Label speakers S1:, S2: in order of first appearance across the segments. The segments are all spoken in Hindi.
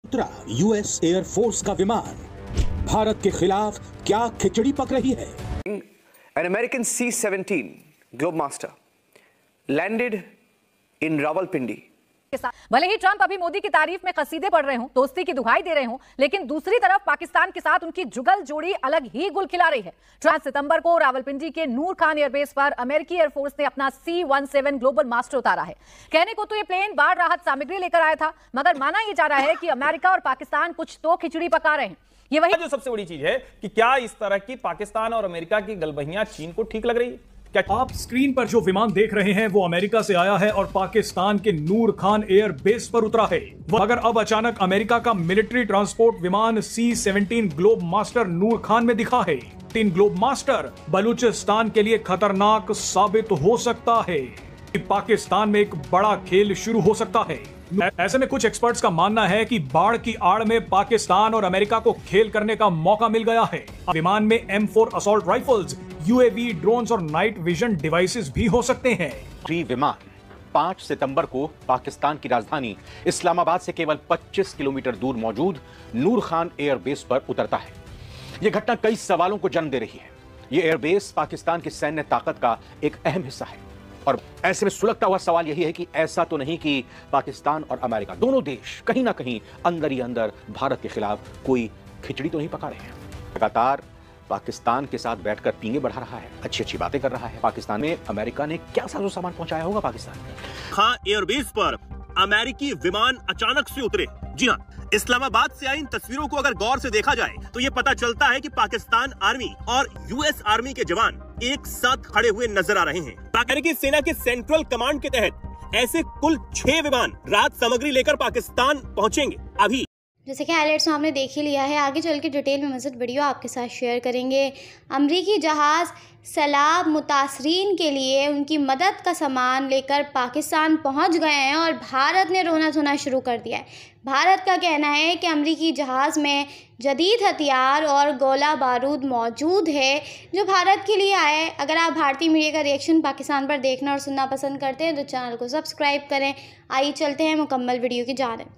S1: उतरा यूएस एयरफोर्स का विमान। भारत के खिलाफ क्या खिचड़ी पक रही है?
S2: An American C-17 Globemaster landed in Rawalpindi.
S3: भले ही ट्रंप अभी मोदी की तारीफ में कसीदे पढ़ रहे हों, दोस्ती की दुहाई दे रहे हों, लेकिन दूसरी तरफ पाकिस्तान के साथ उनकी जुगल जोड़ी अलग ही गुल खिला रही है। 4 सितंबर को रावलपिंडी के नूर खान एयरबेस पर अमेरिकी एयरफोर्स ने अपना C-17 ग्लोबल मास्टर उतारा है। कहने को तो ये प्लेन बाढ़ राहत सामग्री लेकर आया था, मगर माना यह जा रहा है कि अमेरिका और पाकिस्तान कुछ तो खिचड़ी पका रहे हैं। ये वही
S4: जो सबसे बड़ी चीज है कि क्या इस तरह की पाकिस्तान और अमेरिका की गलबहियां चीन को ठीक लग रही है? क्या
S5: आप स्क्रीन पर जो विमान देख रहे हैं वो अमेरिका से आया है और पाकिस्तान के नूर खान एयर बेस पर उतरा है। मगर अब अचानक अमेरिका का मिलिट्री ट्रांसपोर्ट विमान C-17 ग्लोब मास्टर नूर खान में दिखा है। 3 ग्लोब मास्टर बलूचिस्तान के लिए खतरनाक साबित हो सकता है। पाकिस्तान में एक बड़ा खेल शुरू हो सकता है। ऐसे में कुछ एक्सपर्ट्स का मानना है कि बाढ़ की आड़ में पाकिस्तान और अमेरिका को खेल करने का मौका मिल गया है। विमान में M4 assault rifles, UAV, drones और नाइट विजन डिवाइसेस भी हो सकते हैं।
S6: विमान 5 सितंबर को पाकिस्तान की राजधानी इस्लामाबाद से केवल 25 किलोमीटर दूर मौजूद नूर खान एयरबेस पर उतरता है। यह घटना कई सवालों को जन्म दे रही है। यह एयरबेस पाकिस्तान की सैन्य ताकत का एक अहम हिस्सा है और ऐसे में सुलगता हुआ सवाल यही है कि ऐसा तो नहीं कि पाकिस्तान और अमेरिका दोनों देश कहीं ना कहीं अंदर ही अंदर भारत के खिलाफ कोई खिचड़ी तो नहीं पका रहे हैं। लगातार पाकिस्तान के साथ बैठकर पींगे बढ़ा रहा है, अच्छी अच्छी बातें कर रहा है। पाकिस्तान में अमेरिका ने क्या साजो सामान पहुंचाया होगा पाकिस्तान में?
S7: खान एयरबेस पर अमेरिकी विमान अचानक से उतरे। जी हाँ, इस्लामाबाद से आई इन तस्वीरों को अगर गौर से देखा जाए तो ये पता चलता है कि पाकिस्तान आर्मी और यूएस आर्मी के जवान एक साथ खड़े हुए नजर आ रहे हैं। अमेरिकी सेना के सेंट्रल कमांड के तहत ऐसे कुल 6 विमान राहत सामग्री लेकर पाकिस्तान पहुंचेंगे। अभी
S8: जैसे कि हाइलाइट्स हमने देख ही लिया है, आगे चल के डिटेल में मज़ीद वीडियो आपके साथ शेयर करेंगे। अमरीकी जहाज़ सैलाब मुतासरीन के लिए उनकी मदद का सामान लेकर पाकिस्तान पहुंच गए हैं और भारत ने रोना धोना शुरू कर दिया है। भारत का कहना है कि अमरीकी जहाज़ में जदीद हथियार और गोला बारूद मौजूद है जो भारत के लिए आए। अगर आप भारतीय मीडिया का रिएक्शन पाकिस्तान पर देखना और सुनना पसंद करते हैं तो चैनल को सब्सक्राइब करें। आइए चलते हैं मुकम्मल वीडियो की जानिब।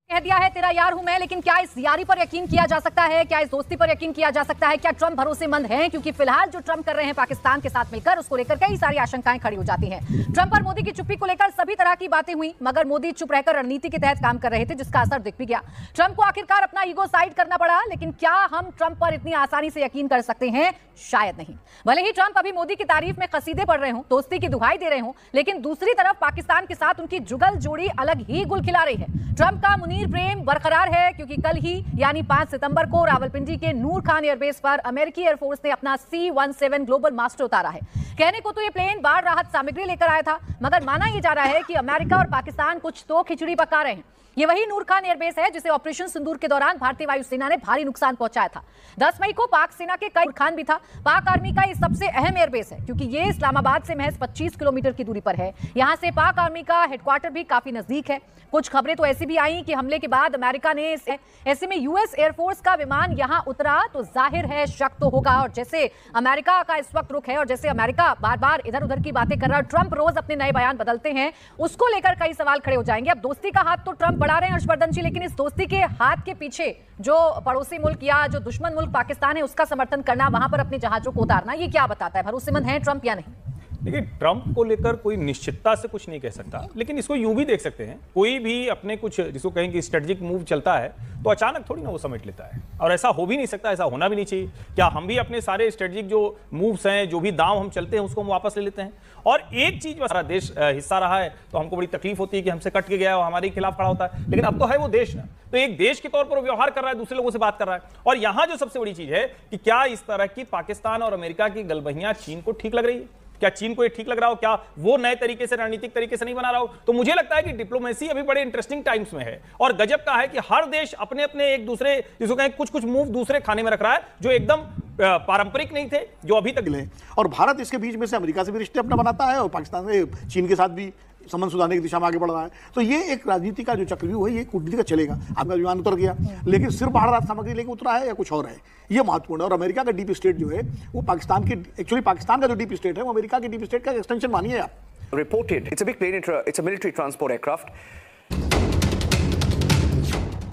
S3: कह दिया है तेरा यार हूं मैं, लेकिन क्या इस यारी पर यकीन किया जा सकता है? क्या इस दोस्ती पर यकीन किया जा सकता है? क्या ट्रंप भरोसेमंद हैं? क्योंकि फिलहाल जो ट्रंप कर रहे हैं पाकिस्तान के साथ मिलकर, उसको लेकर कई सारी आशंकाएं खड़ी हो जाती हैं। ट्रंप और मोदी की चुप्पी को लेकर सभी तरह की बातें हुई, मगर मोदी चुप रहकर रणनीति के तहत काम कर रहे थे, जिसका असर दिख भी गया। ट्रंप को आखिरकार अपना ईगो साइड करना पड़ा, लेकिन क्या हम ट्रंप पर इतनी आसानी से यकीन कर सकते हैं? शायद नहीं। भले ही ट्रंप अभी मोदी की तारीफ में कसीदे पढ़ रहे हों, दोस्ती की दुहाई दे रहे हों, लेकिन दूसरी तरफ पाकिस्तान के साथ उनकी जुगल जोड़ी अलग ही गुल खिला रही है। ट्रंप का मुनीर प्रेम बरकरार है, क्योंकि कल ही यानी 5 सितंबर को रावलपिंडी के नूर खान एयरबेस पर अमेरिकी एयरफोर्स ने अपना C-17 ग्लोबल मास्टर उतारा है। कहने को तो ये प्लेन बाढ़ राहत सामग्री लेकर आया था, मगर माना यह जा रहा है कि अमेरिका और पाकिस्तान कुछ तो खिचड़ी पका रहे हैं। ये वही नूर खान एयरबेस है जिसे ऑपरेशन सिंदूर के दौरान भारतीय वायुसेना ने भारी नुकसान पहुंचाया था। 10 मई को पाक सेना के कई खान भी था। पाक आर्मी का ये सबसे अहम एयरबेस है, क्योंकि ये इस्लामाबाद से महज 25 किलोमीटर की दूरी पर है। यहां से पाक आर्मी का हेडक्वार्टर भी काफी नजदीक है। कुछ खबरें तो ऐसी भी आई कि हमले के बाद अमेरिका ने ऐसे में यूएस एयरफोर्स का विमान यहां उतरा तो जाहिर है शक तो होगा। और जैसे अमेरिका का इस वक्त रुख है और जैसे अमेरिका बार बार इधर उधर की बातें कर रहा है, ट्रंप रोज अपने नए बयान बदलते हैं, उसको लेकर कई सवाल खड़े हो जाएंगे। अब दोस्ती का हाथ तो ट्रंप बढ़ा रहे हैं हर्षवर्धन जी, लेकिन इस दोस्ती के हाथ के पीछे जो पड़ोसी मुल्क या जो दुश्मन मुल्क पाकिस्तान है उसका समर्थन करना, वहां पर अपने जहाजों को उतारना, ये क्या बताता है? भरोसेमंद है ट्रंप या नहीं?
S4: देखिए, ट्रंप को लेकर कोई निश्चितता से कुछ नहीं कह सकता, लेकिन इसको यूं भी देख सकते हैं, कोई भी अपने कुछ जिसको कहें कि स्ट्रेटेजिक मूव चलता है तो अचानक थोड़ी ना वो समेट लेता है, और ऐसा हो भी नहीं सकता, ऐसा होना भी नहीं चाहिए। क्या हम भी अपने सारे स्ट्रेटेजिक जो मूव्स हैं, जो भी दांव हम चलते हैं, उसको हम वापस ले लेते हैं? और एक चीज सारा देश हिस्सा रहा है तो हमको बड़ी तकलीफ होती है कि हमसे कट के गया और हमारे खिलाफ खड़ा होता है, लेकिन अब तो है वो देश ना, तो एक देश के तौर पर व्यवहार कर रहा है, दूसरे लोगों से बात कर रहा है। और यहां जो सबसे बड़ी चीज है कि क्या इस तरह की पाकिस्तान और अमेरिका की गलबहियां चीन को ठीक लग रही है? क्या चीन को ये ठीक लग रहा हो? क्या वो नए तरीके से, रणनीतिक तरीके से नहीं बना रहा हो? तो मुझे लगता है कि डिप्लोमेसी अभी बड़े इंटरेस्टिंग टाइम्स में है, और गजब का है कि हर देश अपने अपने एक दूसरे जिसको कहें कुछ मूव दूसरे खाने में रख रहा है, जो एकदम पारंपरिक नहीं थे, जो अभी तक ले।
S9: और भारत इसके बीच में से अमेरिका से भी रिश्ते अपना बनाता है और पाकिस्तान से, चीन के साथ भी संबंध सुधारने की दिशा में आगे बढ़ रहा है। तो ये एक राजनीति का जो चक्रव्यूह है, ये कूटनीति का चलेगा। आपका विमान उतर गया, लेकिन सिर्फ बाहर राहत सामग्री लेकर उतरा है या कुछ और है, ये महत्वपूर्ण है। और अमेरिका का डीप स्टेट जो है वो पाकिस्तान के, एक्चुअली पाकिस्तान का जो डीप स्टेट है वो अमेरिका के डीप स्टेट का एक्सटेंशन मानिए आप।
S2: Reported, it's a big plane, it's a military transport aircraft.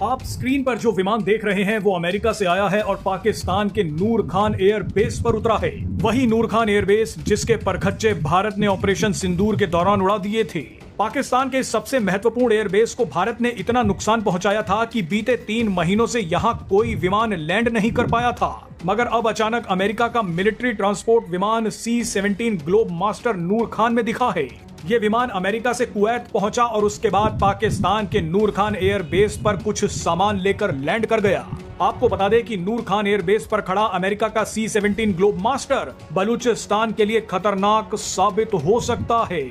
S5: आप स्क्रीन पर जो विमान देख रहे हैं वो अमेरिका से आया है और पाकिस्तान के नूर खान एयर बेस पर उतरा है। वही नूर खान एयर बेस जिसके परखच्चे भारत ने ऑपरेशन सिंदूर के दौरान उड़ा दिए थे। पाकिस्तान के सबसे महत्वपूर्ण एयरबेस को भारत ने इतना नुकसान पहुंचाया था कि बीते 3 महीनों से यहां कोई विमान लैंड नहीं कर पाया था। मगर अब अचानक अमेरिका का मिलिट्री ट्रांसपोर्ट विमान C-17 ग्लोब मास्टर नूर खान में दिखा है। ये विमान अमेरिका से कुवैत पहुंचा और उसके बाद पाकिस्तान के नूर खान एयर बेस पर कुछ सामान लेकर लैंड कर गया। आपको बता दें कि नूर खान एयर बेस पर खड़ा अमेरिका का C-17 ग्लोब मास्टर बलूचिस्तान के लिए खतरनाक साबित हो सकता है।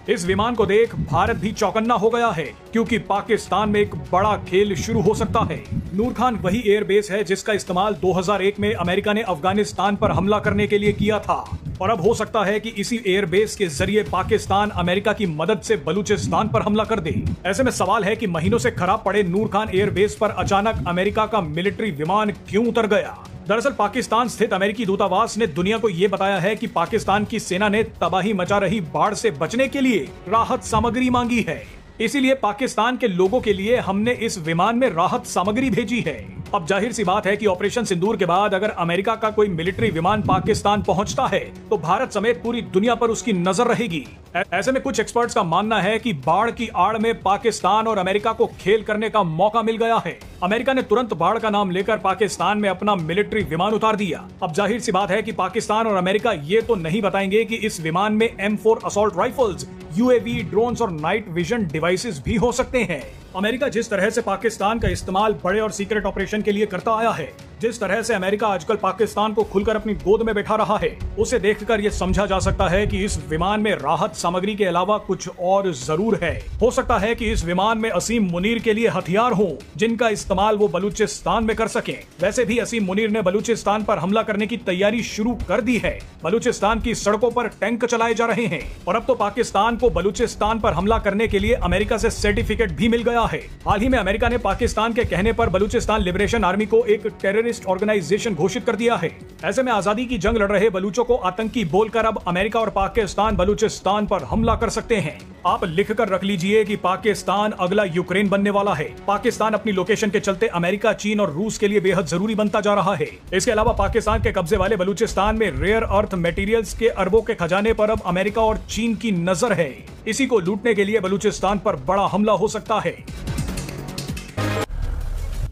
S5: इस विमान को देख भारत भी चौकन्ना हो गया है, क्योंकि पाकिस्तान में एक बड़ा खेल शुरू हो सकता है। नूर खान वही एयरबेस है जिसका इस्तेमाल 2001 में अमेरिका ने अफगानिस्तान पर हमला करने के लिए किया था और अब हो सकता है कि इसी एयरबेस के जरिए पाकिस्तान अमेरिका की मदद से बलूचिस्तान पर हमला कर दे। ऐसे में सवाल है कि महीनों से खराब पड़े नूर खान एयरबेस पर अचानक अमेरिका का मिलिट्री विमान क्यों उतर गया। दरअसल पाकिस्तान स्थित अमेरिकी दूतावास ने दुनिया को ये बताया है कि पाकिस्तान की सेना ने तबाही मचा रही बाढ़ से बचने के लिए राहत सामग्री मांगी है, इसीलिए पाकिस्तान के लोगों के लिए हमने इस विमान में राहत सामग्री भेजी है। अब जाहिर सी बात है कि ऑपरेशन सिंदूर के बाद अगर अमेरिका का कोई मिलिट्री विमान पाकिस्तान पहुंचता है तो भारत समेत पूरी दुनिया पर उसकी नजर रहेगी। ऐसे में कुछ एक्सपर्ट्स का मानना है कि बाढ़ की आड़ में पाकिस्तान और अमेरिका को खेल करने का मौका मिल गया है। अमेरिका ने तुरंत बाढ़ का नाम लेकर पाकिस्तान में अपना मिलिट्री विमान उतार दिया। अब जाहिर सी बात है कि पाकिस्तान और अमेरिका ये तो नहीं बताएंगे कि इस विमान में M4 assault rifles, UAV, drones और नाइट विजन डिवाइसेस भी हो सकते हैं। अमेरिका जिस तरह से पाकिस्तान का इस्तेमाल बड़े और सीक्रेट ऑपरेशन के लिए करता आया है, जिस तरह से अमेरिका आजकल पाकिस्तान को खुलकर अपनी गोद में बैठा रहा है, उसे देखकर ये समझा जा सकता है कि इस विमान में राहत सामग्री के अलावा कुछ और जरूर है। हो सकता है कि इस विमान में असीम मुनीर के लिए हथियार हों, जिनका इस्तेमाल वो बलूचिस्तान में कर सकें। वैसे भी असीम मुनीर ने बलूचिस्तान पर हमला करने की तैयारी शुरू कर दी है। बलूचिस्तान की सड़कों पर टैंक चलाए जा रहे हैं और अब तो पाकिस्तान को बलूचिस्तान पर हमला करने के लिए अमेरिका से सर्टिफिकेट भी मिल गया है। हाल ही में अमेरिका ने पाकिस्तान के कहने पर बलूचिस्तान लिबरेशन आर्मी को एक टेररिस्ट ऑर्गेनाइजेशन घोषित कर दिया है। ऐसे में आजादी की जंग लड़ रहे बलूचों को आतंकी बोलकर अब अमेरिका और पाकिस्तान बलूचिस्तान पर हमला कर सकते हैं। आप लिख कर रख लीजिए कि पाकिस्तान अगला यूक्रेन बनने वाला है। पाकिस्तान अपनी लोकेशन के चलते अमेरिका, चीन और रूस के लिए बेहद जरूरी बनता जा रहा है। इसके अलावा पाकिस्तान के कब्जे वाले बलूचिस्तान में रेयर अर्थ मटेरियल्स के अरबों के खजाने पर अब अमेरिका और चीन की नजर है। इसी को लूटने के लिए बलूचिस्तान पर बड़ा हमला हो सकता है।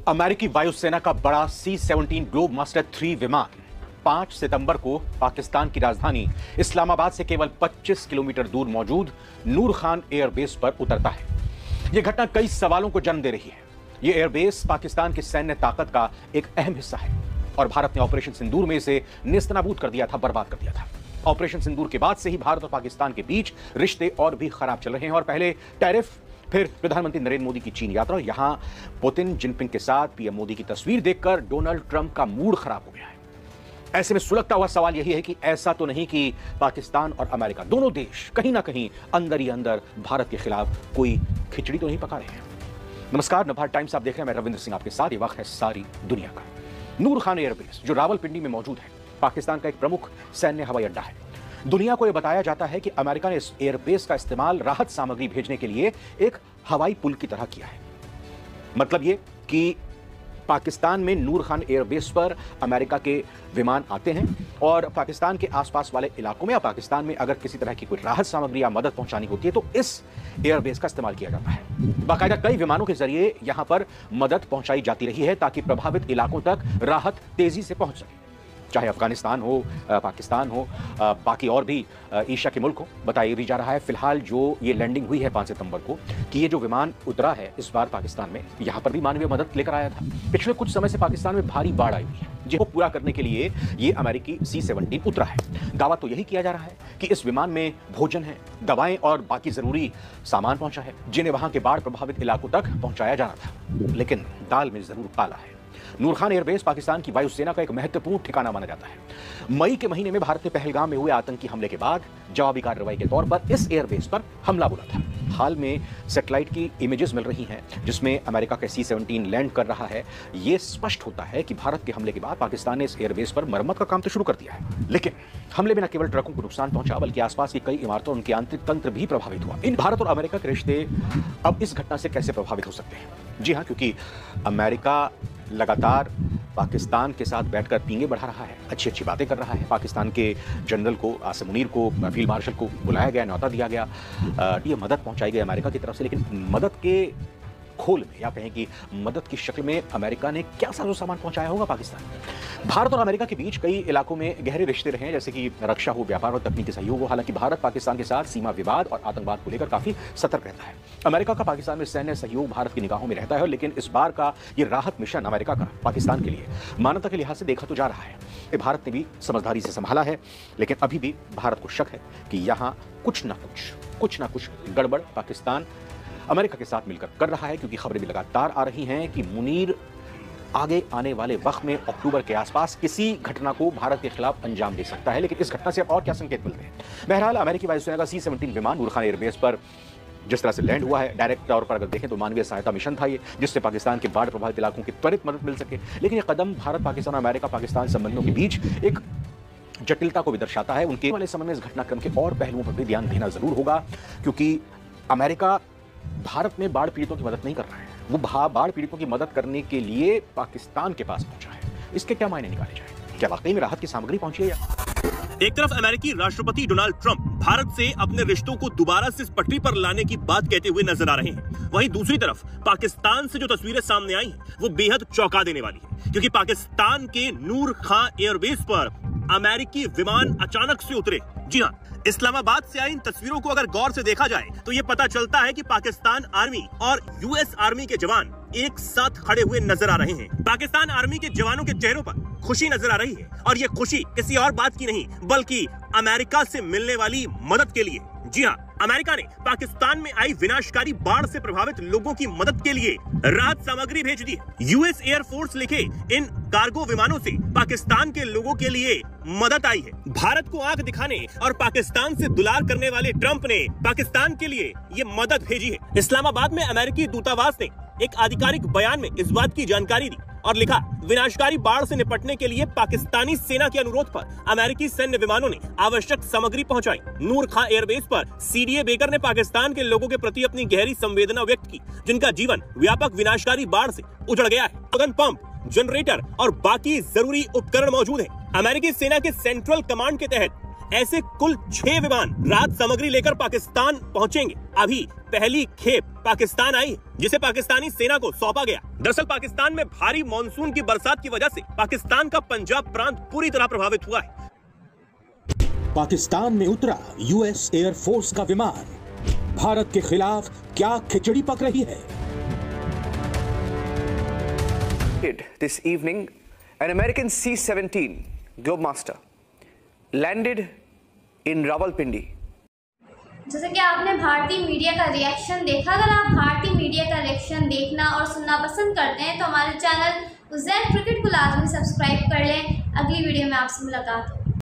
S6: अमेरिकी वायुसेना का बड़ा C-17 ग्लोब मास्टर 3 विमान 5 सितंबर को पाकिस्तान की राजधानी इस्लामाबाद से केवल 25 किलोमीटर दूर मौजूद नूर खान एयरबेस पर उतरता है। यह घटना कई सवालों को जन्म दे रही है। यह एयरबेस पाकिस्तान की सैन्य ताकत का एक अहम हिस्सा है और भारत ने ऑपरेशन सिंदूर में इसे नेस्तनाबूद कर दिया था, बर्बाद कर दिया था। ऑपरेशन सिंदूर के बाद से ही भारत और पाकिस्तान के बीच रिश्ते और भी खराब चल रहे हैं और पहले टैरिफ, फिर प्रधानमंत्री नरेंद्र मोदी की चीन यात्रा, यहां पुतिन जिनपिंग के साथ पीएम मोदी की तस्वीर देखकर डोनाल्ड ट्रंप का मूड खराब हो गया है। ऐसे में सुलगता हुआ सवाल यही है कि ऐसा तो नहीं कि पाकिस्तान और अमेरिका दोनों देश कहीं ना कहीं अंदर ही अंदर भारत के खिलाफ कोई खिचड़ी तो नहीं पका रहे हैं। नमस्कार, नवभारत टाइम्स आप देख रहे हैं, मैं रविंद्र सिंह आपके साथ। ये वक्त है सारी दुनिया का। नूर खान एयरबेस जो रावलपिंडी में मौजूद है, पाकिस्तान का एक प्रमुख सैन्य हवाई अड्डा है। दुनिया को यह बताया जाता है कि अमेरिका ने इस एयरबेस का इस्तेमाल राहत सामग्री भेजने के लिए एक हवाई पुल की तरह किया है। मतलब यह कि पाकिस्तान में नूर खान एयरबेस पर अमेरिका के विमान आते हैं और पाकिस्तान के आसपास वाले इलाकों में या पाकिस्तान में अगर किसी तरह की कोई राहत सामग्री या मदद पहुंचानी होती है तो इस एयरबेस का इस्तेमाल किया जाता है। बाकायदा कई विमानों के जरिए यहां पर मदद पहुंचाई जाती रही है ताकि प्रभावित इलाकों तक राहत तेजी से पहुंच सके, चाहे अफगानिस्तान हो, पाकिस्तान हो, बाकी और भी एशिया के मुल्क हो। बताया भी जा रहा है फिलहाल जो ये लैंडिंग हुई है 5 सितंबर को कि ये जो विमान उतरा है इस बार पाकिस्तान में, यहाँ पर भी मानवीय मदद लेकर आया था। पिछले कुछ समय से पाकिस्तान में भारी बाढ़ आई हुई है जिसको पूरा करने के लिए ये अमेरिकी C-17 उतरा है। दावा तो यही किया जा रहा है कि इस विमान में भोजन है, दवाएं और बाकी जरूरी सामान पहुंचा है जिन्हें वहां के बाढ़ प्रभावित इलाकों तक पहुंचाया जाना था। लेकिन दाल में जरूर काला है। नूर खान एयरबेस पाकिस्तान की वायुसेना का एक महत्वपूर्ण ठिकाना माना जाता है। मई के महीने में भारत ने पहलगाम में हुए आतंकी हमले के बाद जवाबी कार्रवाई के तौर पर इस एयरबेस पर हमला बोला था। हाल में सैटेलाइट की इमेजेस मिल रही हैं जिसमें अमेरिका का C-17 लैंड कर रहा है। यह स्पष्ट होता है कि भारत के हमले के बाद पाकिस्तान ने इस एयरबेस पर मरम्मत का काम तो शुरू कर दिया है। लेकिन हमले में न केवल ट्रकों को नुकसान पहुंचा बल्कि आसपास की कई इमारतों और उनके आंतरिक तंत्र भी प्रभावित हुआ। इन भारत और अमेरिका के रिश्ते अब इस घटना से कैसे प्रभावित हो सकते हैं, जी हाँ, क्योंकि अमेरिका लगातार पाकिस्तान के साथ बैठकर पींगे बढ़ा रहा है, अच्छी अच्छी बातें कर रहा है। पाकिस्तान के जनरल को, आसिम मुनीर को, फील्ड मार्शल को बुलाया गया, न्योता दिया गया, ये मदद पहुंचाई गई अमेरिका की तरफ से। लेकिन मदद के खोल में या कहें कि मदद की शक्ल में अमेरिका ने क्या साजो सामान पहुंचाया होगा पाकिस्तान में। भारत और अमेरिका के बीच कई इलाकों में गहरे रिश्ते रहे हैं, जैसे कि रक्षा हो, व्यापार और तकनीकी सहयोग हो। हालांकि भारत पाकिस्तान के साथ सीमा विवाद और आतंकवाद को लेकर काफी सतर्क रहता है। अमेरिका का पाकिस्तान में सैन्य सहयोग भारत की निगाहों में रहता है, लेकिन इस बार का ये राहत मिशन अमेरिका का पाकिस्तान के लिए मानवता के लिहाज से देखा तो जा रहा है। ये भारत ने भी समझदारी से संभाला है, लेकिन अभी भी भारत को शक है कि यहाँ कुछ ना कुछ गड़बड़ पाकिस्तान अमेरिका के साथ मिलकर कर रहा है, क्योंकि खबरें भी लगातार आ रही हैं कि मुनीर आगे आने वाले वक्त में अक्टूबर के आसपास किसी घटना को भारत के खिलाफ अंजाम दे सकता है। लेकिन इस घटना से अब और क्या संकेत मिलते हैं? बहरहाल अमेरिकी वायुसेना का C-17 विमान नूर खान एयरबेस पर जिस तरह से लैंड हुआ है, डायरेक्ट तौर पर अगर देखें तो मानवीय सहायता मिशन था ये, जिससे पाकिस्तान के बाढ़ प्रभावित इलाकों की त्वरित मदद मिल सके। लेकिन ये कदम भारत, पाकिस्तान और अमेरिका पाकिस्तान संबंधों के बीच एक जटिलता को भी दर्शाता है। उनके वाले समय में इस घटनाक्रम के और पहलुओं पर भी ध्यान देना जरूर होगा, क्योंकि अमेरिका भारत में बाढ़ पीड़ितों की मदद नहीं कर रहा है, वो बाढ़ पीड़ितों की मदद करने के लिए पाकिस्तान के पास पहुंचा है। इसके क्या मायने निकाले जाए? क्या वाकई में राहत की सामग्री पहुंची है या?
S7: एक तरफ अमेरिकी राष्ट्रपति डोनाल्ड ट्रंप भारत से अपने रिश्तों को दोबारा से इस पटरी पर लाने की बात कहते हुए नजर आ रहे हैं, वहीं दूसरी तरफ पाकिस्तान से जो तस्वीरें सामने आई हैं वो बेहद चौंका देने वाली है, क्योंकि पाकिस्तान के नूर खां एयरबेस पर अमेरिकी विमान अचानक से उतरे। जी हाँ, इस्लामाबाद से आई इन तस्वीरों को अगर गौर से देखा जाए तो ये पता चलता है कि पाकिस्तान आर्मी और यूएस आर्मी के जवान एक साथ खड़े हुए नजर आ रहे हैं। पाकिस्तान आर्मी के जवानों के चेहरों पर खुशी नजर आ रही है, और ये खुशी किसी और बात की नहीं बल्कि अमेरिका से मिलने वाली मदद के लिए। जी हाँ, अमेरिका ने पाकिस्तान में आई विनाशकारी बाढ़ से प्रभावित लोगों की मदद के लिए राहत सामग्री भेज दी है। यूएस एयरफोर्स लिखे इन कार्गो विमानों से पाकिस्तान के लोगों के लिए मदद आई है। भारत को आंख दिखाने और पाकिस्तान से दुलार करने वाले ट्रंप ने पाकिस्तान के लिए ये मदद भेजी है। इस्लामाबाद में अमेरिकी दूतावास ने एक आधिकारिक बयान में इस बात की जानकारी दी और लिखा, विनाशकारी बाढ़ से निपटने के लिए पाकिस्तानी सेना के अनुरोध पर अमेरिकी सैन्य विमानों ने आवश्यक सामग्री पहुंचाई। नूर खां एयरबेस पर सीडीए बेकर ने पाकिस्तान के लोगों के प्रति अपनी गहरी संवेदना व्यक्त की, जिनका जीवन व्यापक विनाशकारी बाढ़ से उजड़ गया है। गन पंप, जनरेटर और बाकी जरूरी उपकरण मौजूद हैं। अमेरिकी सेना के सेंट्रल कमांड के तहत ऐसे कुल 6 विमान राहत सामग्री लेकर पाकिस्तान पहुंचेंगे। अभी पहली खेप पाकिस्तान आई, जिसे पाकिस्तानी सेना को सौंपा गया। दरअसल पाकिस्तान में भारी मानसून की बरसात की वजह से पाकिस्तान का पंजाब प्रांत पूरी तरह प्रभावित हुआ है।
S1: पाकिस्तान में उतरा यूएस एयरफोर्स का विमान, भारत के खिलाफ क्या खिचड़ी पक रही है?
S2: This evening, an American C-17 Globemaster landed in Rawalpindi.
S8: जैसे कि आपने भारतीय मीडिया का रिएक्शन देखा, अगर आप भारतीय मीडिया का रिएक्शन देखना और सुनना पसंद करते हैं तो हमारे चैनल उज़ैन क्रिकेट को लाजमी सब्सक्राइब कर लें। अगली वीडियो में आपसे मुलाकात हो।